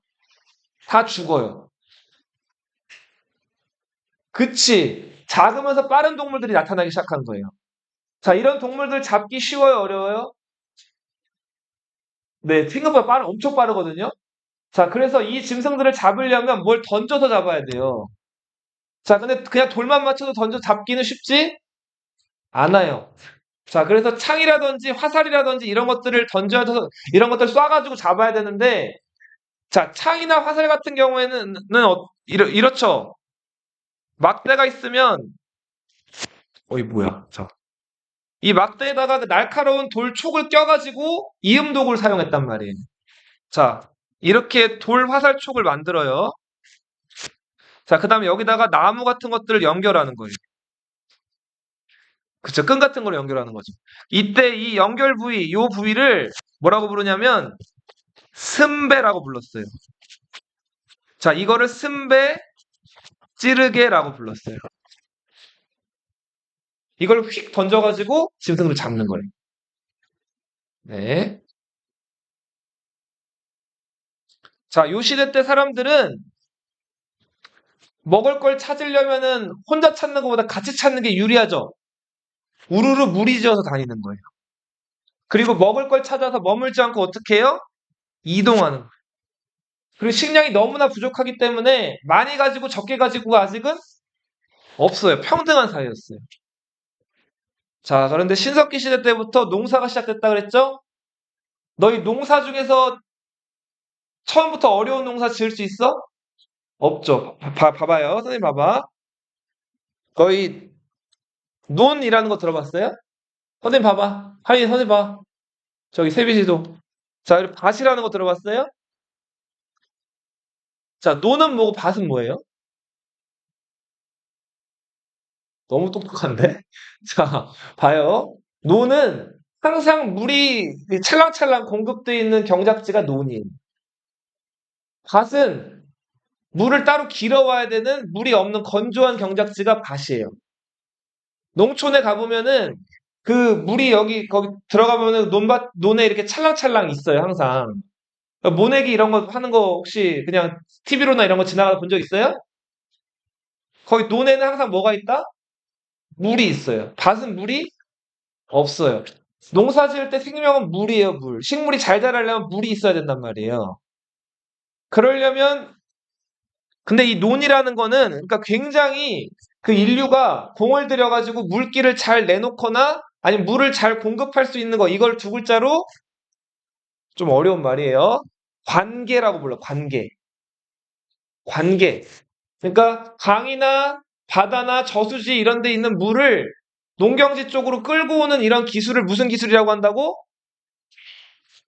다 죽어요. 그치. 작으면서 빠른 동물들이 나타나기 시작한 거예요. 자, 이런 동물들 잡기 쉬워요, 어려워요? 네, 생각보다 엄청 빠르거든요. 자, 그래서 이 짐승들을 잡으려면 뭘 던져서 잡아야 돼요. 자, 근데 그냥 돌만 맞춰서 던져 잡기는 쉽지 않아요. 자, 그래서 창이라든지 화살이라든지 이런 것들을 던져서 이런 것들 쏴가지고 잡아야 되는데, 자, 창이나 화살 같은 경우에는 이렇죠. 막대가 있으면, 어이 뭐야? 자, 이 막대에다가 그 날카로운 돌촉을 껴가지고 이음도구를 사용했단 말이에요. 자, 이렇게 돌 화살촉을 만들어요. 자, 그 다음에 여기다가 나무 같은 것들을 연결하는 거예요. 그쵸, 끈 같은 걸 연결하는 거죠. 이때 이 연결 부위, 요 부위를 뭐라고 부르냐면 승배라고 불렀어요. 자, 이거를 승배 찌르개라고 불렀어요. 이걸 휙 던져가지고 짐승을 잡는 거예요. 네. 자, 요 시대 때 사람들은 먹을 걸 찾으려면은 혼자 찾는 것보다 같이 찾는 게 유리하죠. 우르르 무리지어서 다니는 거예요. 그리고 먹을 걸 찾아서 머물지 않고 어떻게 해요? 이동하는 거예요. 그리고 식량이 너무나 부족하기 때문에 많이 가지고 적게 가지고가 아직은 없어요. 평등한 사회였어요. 자, 그런데 신석기 시대 때부터 농사가 시작됐다 그랬죠? 너희 농사 중에서 처음부터 어려운 농사 지을 수 있어? 없죠. 봐봐요. 선생님 봐봐. 너희 논이라는 거 들어봤어요? 선생님 봐봐. 하이 선생님 봐. 저기 세비지도. 자, 그리고 밭이라는 거 들어봤어요? 자, 논은 뭐고 밭은 뭐예요? 너무 똑똑한데? 자, 봐요. 논은 항상 물이 찰랑찰랑 공급되어 있는 경작지가 논이에요. 밭은 물을 따로 길어와야 되는 물이 없는 건조한 경작지가 밭이에요. 농촌에 가보면은 그 물이 거기 들어가보면은 논에 이렇게 찰랑찰랑 있어요, 항상. 모내기 이런 거 하는 거 혹시 그냥 TV로나 이런 거 지나가다 본 적 있어요? 거기 논에는 항상 뭐가 있다? 물이 있어요. 밭은 물이 없어요. 농사 지을 때 생명은 물이에요, 물. 식물이 잘 자라려면 물이 있어야 된단 말이에요. 그러려면, 근데 이 논이라는 거는, 그러니까 굉장히 그 인류가 공을 들여가지고 물기를 잘 내놓거나 아니면 물을 잘 공급할 수 있는 거, 이걸 두 글자로 좀 어려운 말이에요. 관계라고 불러, 관계. 관계. 그러니까 강이나 바다나 저수지 이런 데 있는 물을 농경지 쪽으로 끌고 오는 이런 기술을 무슨 기술이라고 한다고?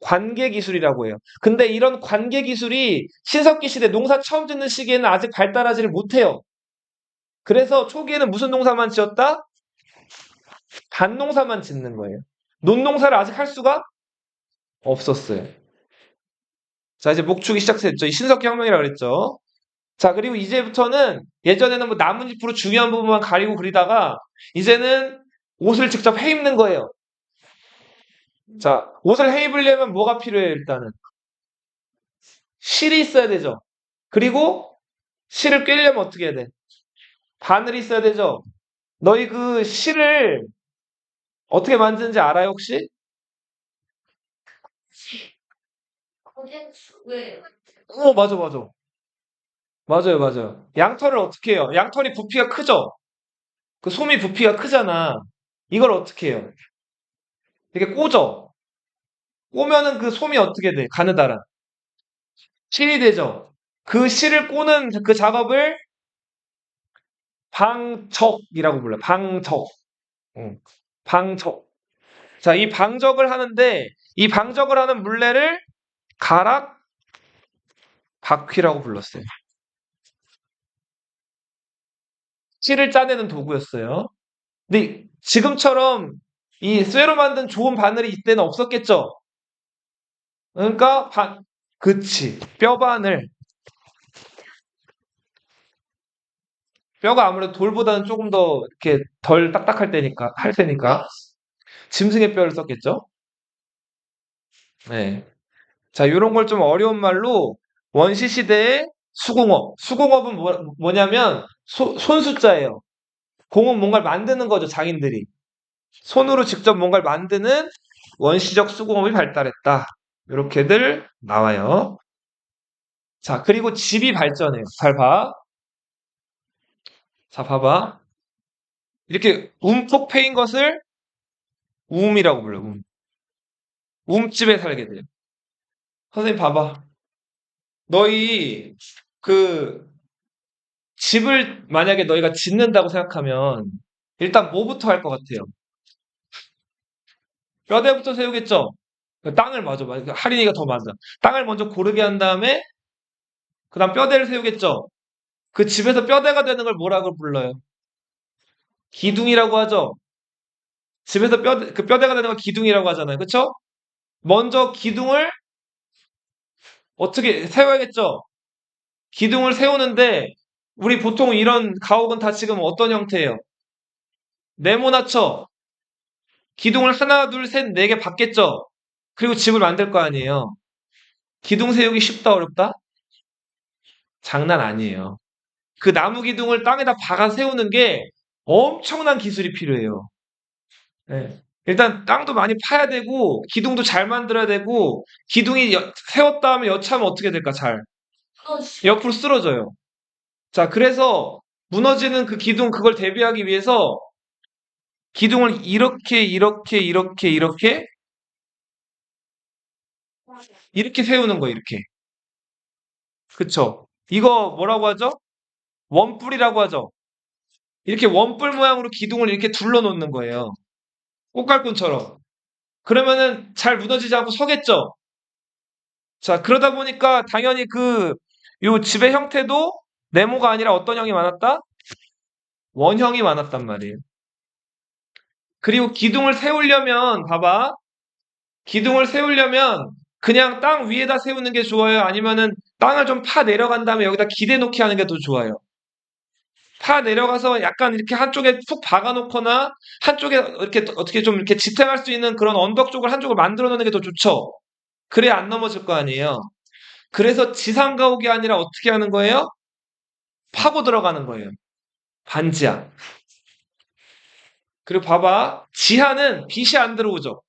관계 기술이라고 해요. 근데 이런 관계 기술이 신석기 시대 농사 처음 짓는 시기에는 아직 발달하지를 못해요. 그래서 초기에는 무슨 농사만 지었다? 밭농사만 짓는 거예요. 논농사를 아직 할 수가 없었어요. 자, 이제 목축이 시작됐죠. 이 신석기 혁명이라고 그랬죠. 자, 그리고 이제부터는 예전에는 뭐 나뭇잎으로 중요한 부분만 가리고 그리다가 이제는 옷을 직접 해 입는 거예요. 자, 옷을 해 입으려면 뭐가 필요해요, 일단은? 실이 있어야 되죠. 그리고 실을 꿰려면 어떻게 해야 돼? 바늘이 있어야 되죠. 너희 그 실을 어떻게 만드는지 알아요, 혹시? 거기는 왜? 맞아, 맞아. 맞아요, 맞아요. 양털을 어떻게 해요? 양털이 부피가 크죠? 그 솜이 부피가 크잖아. 이걸 어떻게 해요? 이렇게 꽂어. 꼬면은 그 솜이 어떻게 돼? 가느다란. 실이 되죠? 그 실을 꼬는 그 작업을 방적이라고 불러요. 방적. 응. 방적. 자, 이 방적을 하는데 이 방적을 하는 물레를 가락 바퀴라고 불렀어요. 실을 짜내는 도구였어요. 근데 지금처럼 이 쇠로 만든 좋은 바늘이 이때는 없었겠죠? 그러니까 그치. 뼈바늘. 뼈가 아무래도 돌보다는 조금 더 이렇게 덜 딱딱할 테니까. 짐승의 뼈를 썼겠죠? 네. 자, 요런 걸 좀 어려운 말로 원시 시대의 수공업. 수공업은 뭐냐면 손수자예요. 공은 뭔가를 만드는 거죠, 장인들이. 손으로 직접 뭔가를 만드는 원시적 수공업이 발달했다. 이렇게들 나와요. 자, 그리고 집이 발전해요. 잘 봐. 자, 봐봐. 이렇게 움푹 패인 것을 우음이라고 불러요. 우음. 우음집에 살게 돼요. 선생님 봐봐. 너희 그 집을 만약에 너희가 짓는다고 생각하면 일단 뭐부터 할 것 같아요? 뼈대부터 세우겠죠? 땅을 맞아. 할인이가 더 맞아. 땅을 먼저 고르게 한 다음에 그다음 뼈대를 세우겠죠? 그 집에서 뼈대가 되는 걸 뭐라고 불러요? 기둥이라고 하죠? 집에서 그 뼈대가 되는 걸 기둥이라고 하잖아요. 그쵸? 먼저 기둥을 어떻게 세워야겠죠? 기둥을 세우는데 우리 보통 이런 가옥은 다 지금 어떤 형태예요? 네모나죠? 기둥을 하나, 둘, 셋, 네 개 받겠죠? 그리고 집을 만들 거 아니에요. 기둥 세우기 쉽다, 어렵다? 장난 아니에요. 그 나무 기둥을 땅에다 박아 세우는 게 엄청난 기술이 필요해요. 네. 일단 땅도 많이 파야 되고 기둥도 잘 만들어야 되고 기둥이 세웠다 하면 여차하면 어떻게 될까? 잘 옆으로 쓰러져요. 자, 그래서 무너지는 그 기둥 그걸 대비하기 위해서 기둥을 이렇게 세우는 거예요. 이렇게. 그쵸? 이거 뭐라고 하죠? 원뿔이라고 하죠. 이렇게 원뿔 모양으로 기둥을 이렇게 둘러 놓는 거예요. 꽃갈콘처럼. 그러면은 잘 무너지지 않고 서겠죠? 자, 그러다 보니까 당연히 요 집의 형태도 네모가 아니라 어떤 형이 많았다? 원형이 많았단 말이에요. 그리고 기둥을 세우려면, 봐봐. 기둥을 세우려면 그냥 땅 위에다 세우는 게 좋아요? 아니면은 땅을 좀 파 내려간 다음에 여기다 기대 놓기 하는 게 더 좋아요? 파 내려가서 약간 이렇게 한쪽에 푹 박아 놓거나 한쪽에 이렇게 어떻게 좀 이렇게 지탱할 수 있는 그런 언덕 쪽을 한쪽을 만들어 놓는 게 더 좋죠? 그래야 안 넘어질 거 아니에요? 그래서 지상 가옥이 아니라 어떻게 하는 거예요? 파고 들어가는 거예요. 반지하. 그리고 봐봐. 지하는 빛이 안 들어오죠.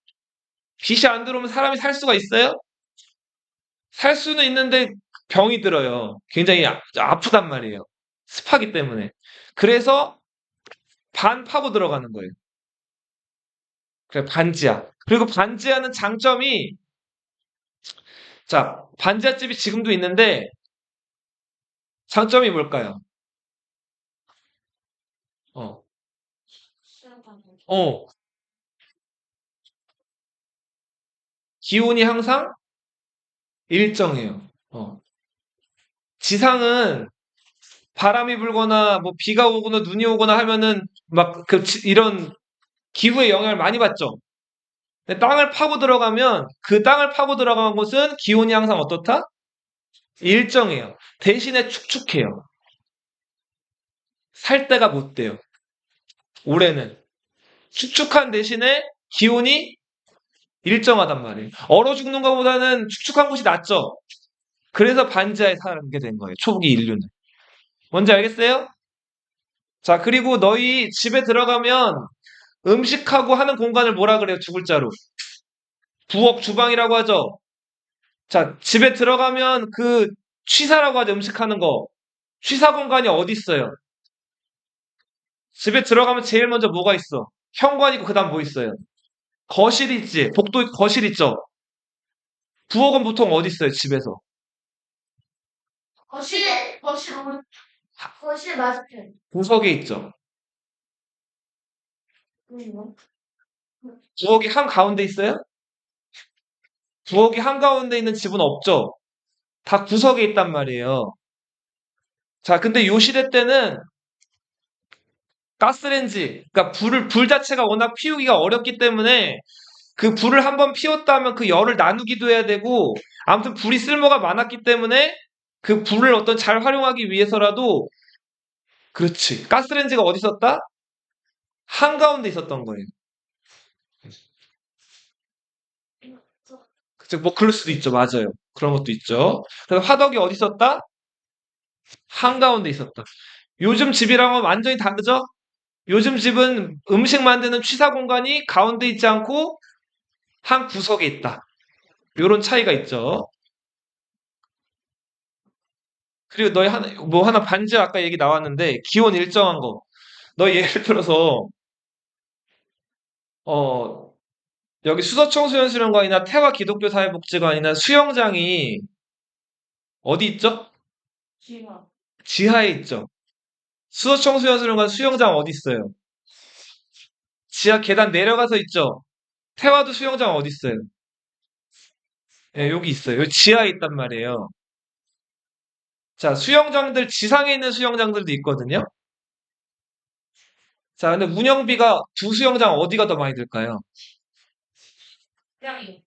빛이 안 들어오면 사람이 살 수가 있어요? 살 수는 있는데 병이 들어요. 굉장히 아프단 말이에요. 습하기 때문에. 그래서 반 파고 들어가는 거예요. 그래, 반지하. 그리고 반지하는 장점이, 자, 반지하집이 지금도 있는데, 장점이 뭘까요? 어, 어, 기온이 항상 일정해요. 지상은 바람이 불거나, 뭐, 비가 오거나, 눈이 오거나 하면은, 막, 이런 기후의 영향을 많이 받죠. 근데 땅을 파고 들어가면, 그 땅을 파고 들어간 곳은 기온이 항상 어떻다? 일정해요. 대신에 축축해요. 살 데가 못 돼요. 올해는. 축축한 대신에 기온이 일정하단 말이에요. 얼어 죽는 것보다는 축축한 곳이 낫죠. 그래서 반지하에 살게 된 거예요. 초기 인류는. 뭔지 알겠어요? 자, 그리고 너희 집에 들어가면 음식하고 하는 공간을 뭐라 그래요? 두 글자로. 부엌, 주방이라고 하죠. 자, 집에 들어가면 그 취사라고 하죠. 음식하는 거. 취사 공간이 어디 있어요? 집에 들어가면 제일 먼저 뭐가 있어? 현관 있고 그다음 뭐 있어요? 거실 있지. 복도 거실 있죠. 부엌은 보통 어디 있어요? 집에서. 거실 맞은편. 구석에 있죠. 뭐? 부엌이 한 가운데 있어요? 부엌이 한 가운데 있는 집은 없죠. 다 구석에 있단 말이에요. 자, 근데 요 시대 때는 가스렌지, 그러니까 불 자체가 워낙 피우기가 어렵기 때문에 그 불을 한번 피웠다 하면 그 열을 나누기도 해야 되고, 아무튼 불이 쓸모가 많았기 때문에 그 불을 어떤 잘 활용하기 위해서라도, 그렇지. 가스렌지가 어디 있었다? 한가운데 있었던 거예요. 즉, 뭐, 그럴 수도 있죠. 맞아요. 그런 것도 있죠. 그래서 화덕이 어디 있었다? 한가운데 있었다. 요즘 집이랑은 완전히 다르죠? 요즘 집은 음식 만드는 취사 공간이 가운데 있지 않고 한 구석에 있다. 요런 차이가 있죠. 그리고 너희 하나, 뭐 하나 반지 아까 얘기 나왔는데, 기온 일정한 거. 너 예를 들어서, 어, 여기 수서청소년수련관이나 태화 기독교 사회복지관이나 수영장이 어디 있죠? 지금 지하에 있죠. 수서청소년수련관 수영장 어디 있어요? 지하 계단 내려가서 있죠. 태화도 수영장 어디 있어요? 예, 여기 있어요. 여기 지하에 있단 말이에요. 자, 수영장들 지상에 있는 수영장들도 있거든요. 자, 근데 운영비가 두 수영장 어디가 더 많이 들까요? 그냥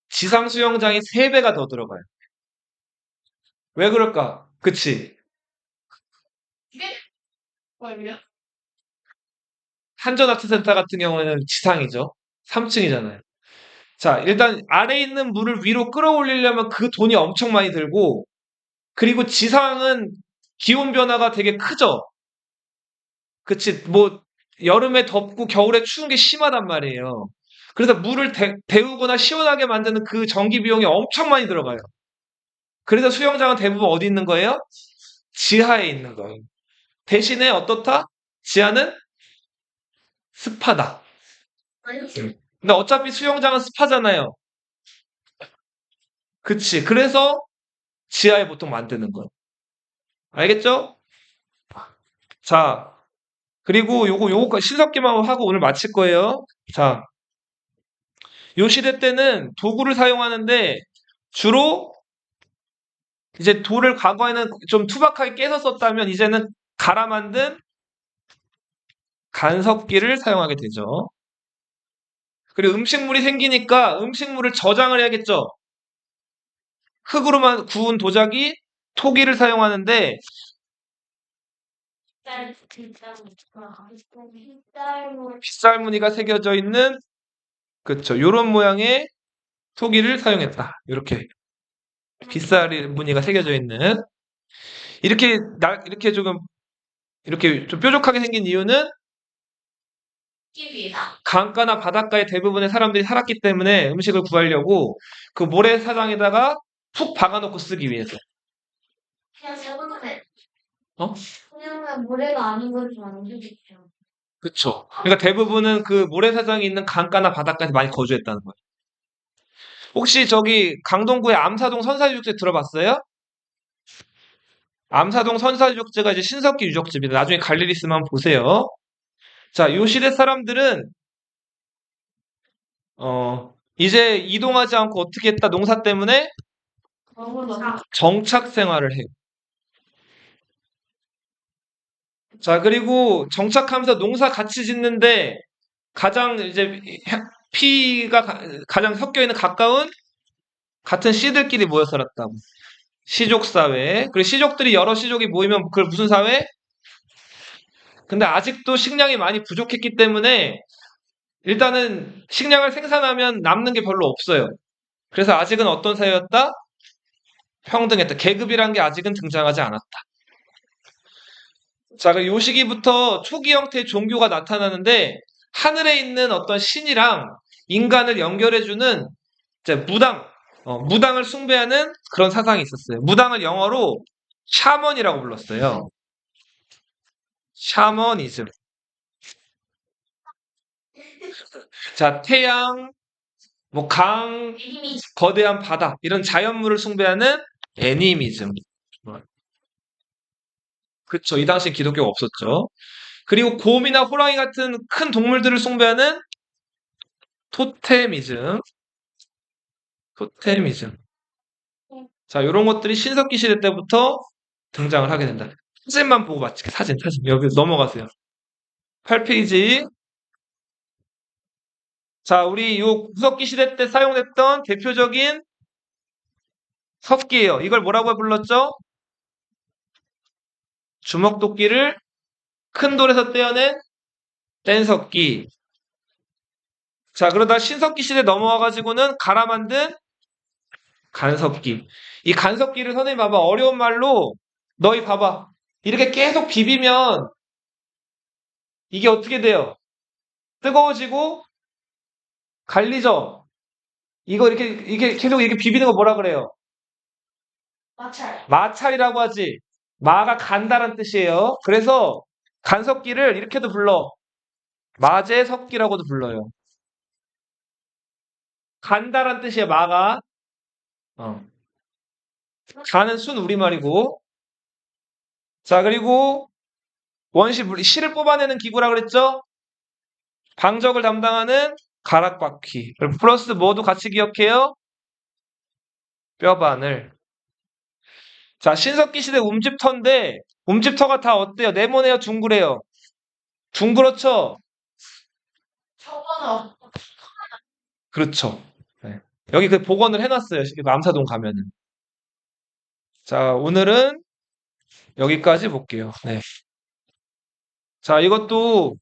지상 수영장이 3배가 더 들어가요. 왜 그럴까? 그치? 이게 뭐예요? 한전아트센터 같은 경우에는 지상이죠. 3층이잖아요. 자, 일단 아래에 있는 물을 위로 끌어올리려면 그 돈이 엄청 많이 들고, 그리고 지상은 기온 변화가 되게 크죠. 그치? 뭐, 여름에 덥고 겨울에 추운 게 심하단 말이에요. 그래서 물을 데우거나 시원하게 만드는 그 전기 비용이 엄청 많이 들어가요. 그래서 수영장은 대부분 어디 있는 거예요? 지하에 있는 거예요. 대신에 어떻다? 지하는 습하다. 아니요. 근데 어차피 수영장은 습하잖아요. 그치? 그래서 지하에 보통 만드는 거예요. 알겠죠? 자, 그리고 요거 신석기만 하고 오늘 마칠 거예요. 자, 요 시대 때는 도구를 사용하는데 주로 이제 돌을 과거에는 좀 투박하게 깨서 썼다면 이제는 갈아 만든 간섭기를 사용하게 되죠. 그리고 음식물이 생기니까 음식물을 저장을 해야겠죠. 흙으로만 구운 도자기, 토기를 사용하는데 빗살 무늬가 새겨져 있는 그쵸 요런 모양의 토기를 사용했다. 이렇게 빗살 무늬가 새겨져 있는 이렇게 조금 이렇게 좀 뾰족하게 생긴 이유는 끼리다. 강가나 바닷가에 대부분의 사람들이 살았기 때문에 음식을 구하려고 그 모래사장에다가 푹 박아놓고 쓰기 위해서. 그냥 저번에 어? 그냥 모래가 아닌 걸 좀 안 주겠죠. 그쵸. 그러니까 대부분은 그 모래사장이 있는 강가나 바닷가에서 많이 거주했다는 거예요. 혹시 저기 강동구의 암사동 선사유적지 들어봤어요? 암사동 선사유적지가 이제 신석기 유적지입니다. 나중에 갈 일 있으면 한번 보세요. 자, 요 시대 사람들은 이제 이동하지 않고 어떻게 했다? 농사 때문에 너무 정착 생활을 해요. 자, 그리고 정착하면서 농사 같이 짓는데 가장 이제 피가 가장 섞여 있는 가까운 같은 씨들끼리 모여 살았다고. 시족 사회. 그리고 시족들이 여러 시족이 모이면 그걸 무슨 사회? 근데 아직도 식량이 많이 부족했기 때문에 일단은 식량을 생산하면 남는 게 별로 없어요. 그래서 아직은 어떤 사회였다? 평등했다. 계급이란 게 아직은 등장하지 않았다. 자, 그 요 시기부터 초기 형태의 종교가 나타나는데 하늘에 있는 어떤 신이랑 인간을 연결해주는 이제 무당을 숭배하는 그런 사상이 있었어요. 무당을 영어로 샤먼이라고 불렀어요. 샤머니즘. 자, 태양, 뭐 강, 이미 거대한 바다 이런 자연물을 숭배하는 애니미즘. 그쵸. 이 당시 기독교가 없었죠. 그리고 곰이나 호랑이 같은 큰 동물들을 숭배하는 토테미즘. 토테미즘. 자, 이런 것들이 신석기 시대 때부터 등장을 하게 된다. 사진만 보고 마칠게. 사진. 여기 넘어가세요. 8페이지. 자, 우리 요 구석기 시대 때 사용됐던 대표적인 석기예요. 이걸 뭐라고 불렀죠? 주먹도끼를 큰 돌에서 떼어낸 뗀석기. 자, 그러다 신석기 시대 넘어와가지고는 갈아 만든 간섭기. 이 간섭기를 선생님 봐봐. 어려운 말로 너희 봐봐. 이렇게 계속 비비면 이게 어떻게 돼요? 뜨거워지고 갈리죠? 이거 이렇게 계속 이렇게 비비는 거 뭐라 그래요? 마찰. 마찰이라고 하지. 마가 간다란 뜻이에요. 그래서 간섭기를 이렇게도 불러. 마제석기라고도 불러요. 간다란 뜻이에요, 마가. 어. 가는 순 우리말이고. 자, 그리고 원시 물리, 실을 뽑아내는 기구라 그랬죠? 방적을 담당하는 가락바퀴. 그리고 플러스 뭐도 같이 기억해요? 뼈바늘. 자, 신석기 시대 움집터인데, 움집터가 다 어때요? 네모네요? 둥그래요? 둥그렇죠? 저거는 그렇죠. 네. 여기 그 복원을 해놨어요. 이거 암사동 가면은. 자, 오늘은 여기까지 볼게요. 네. 자, 이것도